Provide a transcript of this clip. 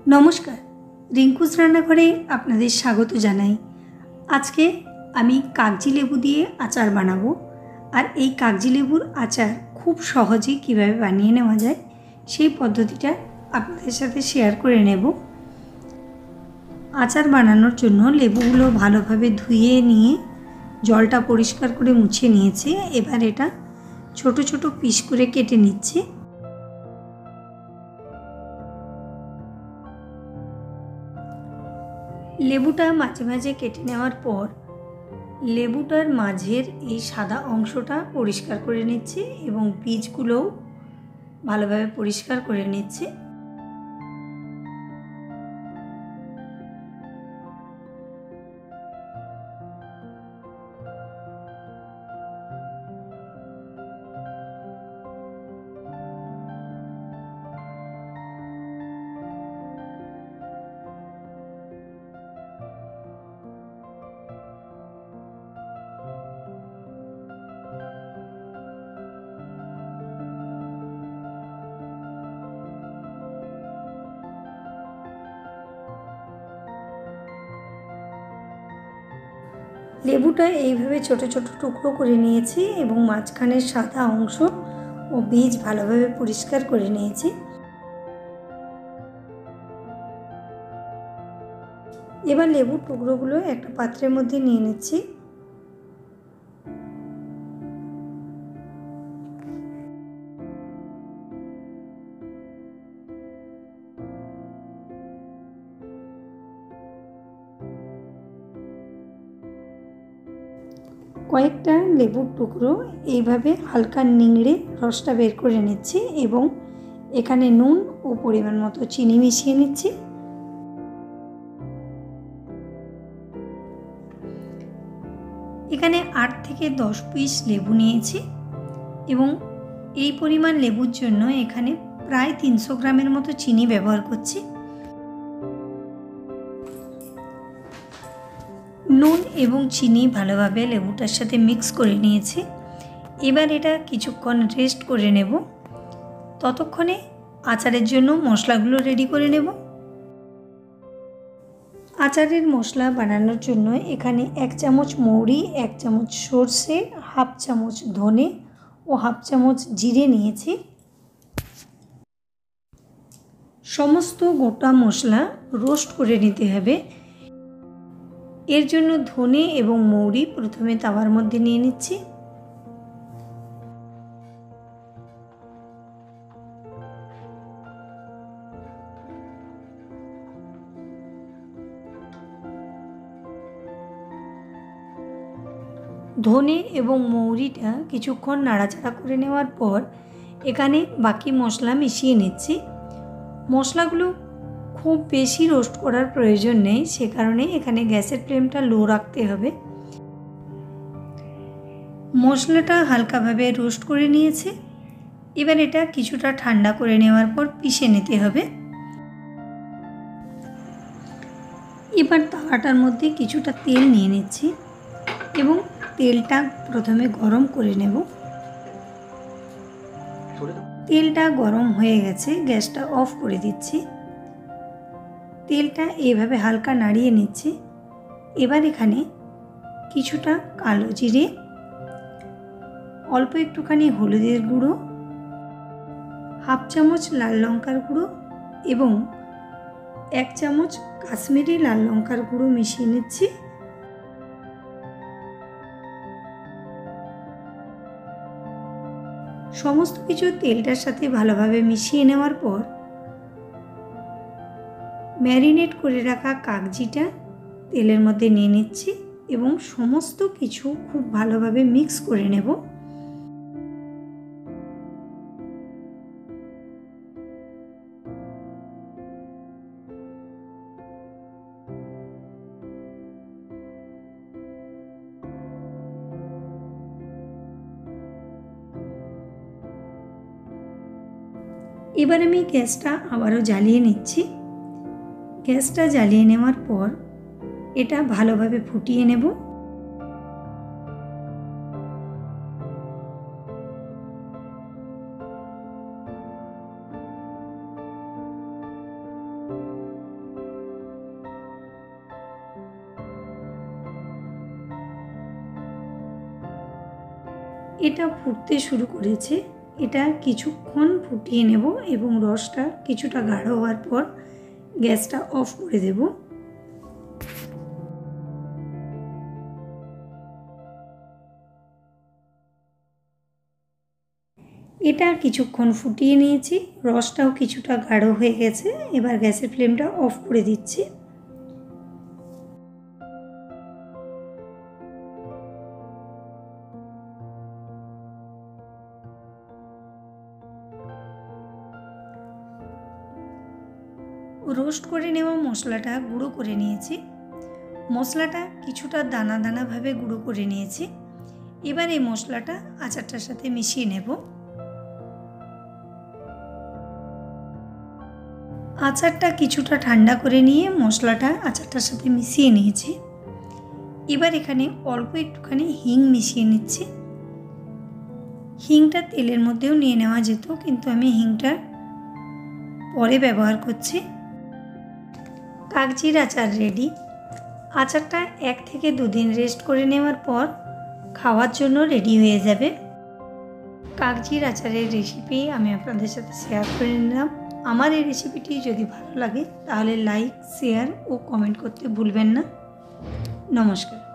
नमस्कार रिंकुस रान्नाघरे आपनादेर स्वागत जानाई। आज के आमी कागजी लेबू दिए आचार बानाबो और ये कागजी लेबुर आचार खूब सहजे किभाबे बानिये नेওয়া যায় সেই পদ্ধতিটা আপনাদের সাথে শেয়ার করে নেব। আচার বানানোর জন্য লেবুগুলো ভালোভাবে ধুয়ে নিয়ে জলটা পরিষ্কার করে মুছে নিয়েছি। এবার এটা ছোট ছোট পিস করে কেটে নিচ্ছি। লেবুটা মাঝে মাঝে কেটে নেওয়ার পর লেবুটার মাঝের এই সাদা অংশটা পরিষ্কার করে নিচ্ছি এবং বীজগুলোও ভালোভাবে পরিষ্কার করে নিচ্ছি। লেবুটা এইভাবে ছোট ছোট টুকরো করে নিয়েছি এবং মাঝখানের সাদা অংশ ও বীজ ভালোভাবে পরিষ্কার করে নিয়েছি। এবার লেবুর টুকরোগুলো একটা পাত্রের মধ্যে নিয়ে নিচ্ছি। কয়েকটা লেবুর টুকরো এইভাবে হালকা নিংড়ে রসটা বের করে নিচ্ছি এবং এখানে নুন ও পরিমাণ মতো চিনি মিশিয়ে নিচ্ছি। এখানে 8 থেকে 10 পিস লেবু নিয়েছি এবং এই পরিমাণ লেবুর জন্য এখানে প্রায় 300 গ্রামের মতো চিনি ব্যবহার করছি। নুন এবং চিনি ভালোভাবে লেবুটার সাথে মিক্স করে নিয়েছি। এবার এটা কিছুক্ষণ রেস্ট করে নেব। ততক্ষণে আচারের জন্য মশলাগুলো রেডি করে নেব। আচারের মশলা বানানোর জন্য এখানে 1 চামচ মৌরি, 1 চামচ সরষে, হাফ চামচ ধনে ও হাফ চামচ জিরে নিয়েছি। সমস্ত গোটা মশলা রোস্ট করে নিতে হবে। এর জন্য ধনে এবং মৌরি প্রথমে তাওয়ার মধ্যে নিয়ে নিচ্ছি। ধনে এবং মৌরিটা কিছুক্ষণ নাড়াচাড়া করে নেওয়ার পর এখানে বাকি মশলা মিশিয়ে নিচ্ছি। মশলাগুলো খুব বেশি রোস্ট করার প্রয়োজন নেই, সে কারণে এখানে গ্যাসের ফ্লেমটা লো রাখতে হবে। মশলাটা হালকাভাবে রোস্ট করে নিয়েছি। এবার এটা কিছুটা ঠান্ডা করে নেওয়ার পর পিষে নিতে হবে। এবার তাওয়াটার মধ্যে কিছুটা তেল নিয়ে নিচ্ছি এবং তেলটা প্রথমে গরম করে নেব। তেলটা গরম হয়ে গেছে, গ্যাসটা অফ করে দিচ্ছি। তেলটা এইভাবে হালকা নাড়িয়ে নিচ্ছি। এবার এখানে কিছুটা কালো জিরে, অল্প একটুখানি হলুদের গুঁড়ো, হাফ চামচ লাল লঙ্কার গুঁড়ো এবং 1 চামচ কাশ্মীরি লাল লঙ্কার গুঁড়ো মিশিয়ে নিচ্ছি। সমস্ত কিছু তেলটার সাথে ভালোভাবে মিশিয়ে নেওয়ার পর ম্যারিনেট করে রাখা কাগজিটা তেলের মধ্যে নিয়ে নিচ্ছি এবং সমস্ত কিছু খুব ভালোভাবে মিক্স করে নেব। এবার আমি গ্যাসটা আবারও জ্বালিয়ে নিচ্ছি। গ্যাসটা জ্বালিয়ে নেওয়ার পর এটা ভালোভাবে ফুটিয়ে নেব। এটা ফুটতে শুরু করেছে। এটা কিছুক্ষণ ফুটিয়ে নেব এবং রসটা কিছুটা গাঢ় হওয়ার পর গ্যাসটা অফ করে দেব। এটা কিছুক্ষণ ফুটিয়ে নিয়েছি, রসটাও কিছুটা গাঢ় হয়ে গেছে। এবার গ্যাসের ফ্লেমটা অফ করে দিচ্ছি। রোস্ট করে নেওয়া মশলাটা গুঁড়ো করে নিয়েছি। মশলাটা কিছুটা দানা দানাভাবে গুঁড়ো করে নিয়েছি। এবার এই মশলাটা আচারটার সাথে মিশিয়ে নেব। আচারটা কিছুটা ঠান্ডা করে নিয়ে মশলাটা আচারটার সাথে মিশিয়ে নিয়েছি। এবার এখানে অল্প একটুখানি হিং মিশিয়ে নিচ্ছি। হিংটা তেলের মধ্যেও নিয়ে নেওয়া যেত, কিন্তু আমি হিংটা পরে ব্যবহার করছি। কাগজির আচার রেডি। আচারটা 1 থেকে 2 দিন রেস্ট করে নেওয়ার পর খাওয়ার জন্য রেডি হয়ে যাবে। কাগজির আচারের রেসিপি আমি আপনাদের সাথে শেয়ার করে নিলাম। আমার এই রেসিপিটি যদি ভালো লাগে তাহলে লাইক, শেয়ার ও কমেন্ট করতে ভুলবেন না। নমস্কার।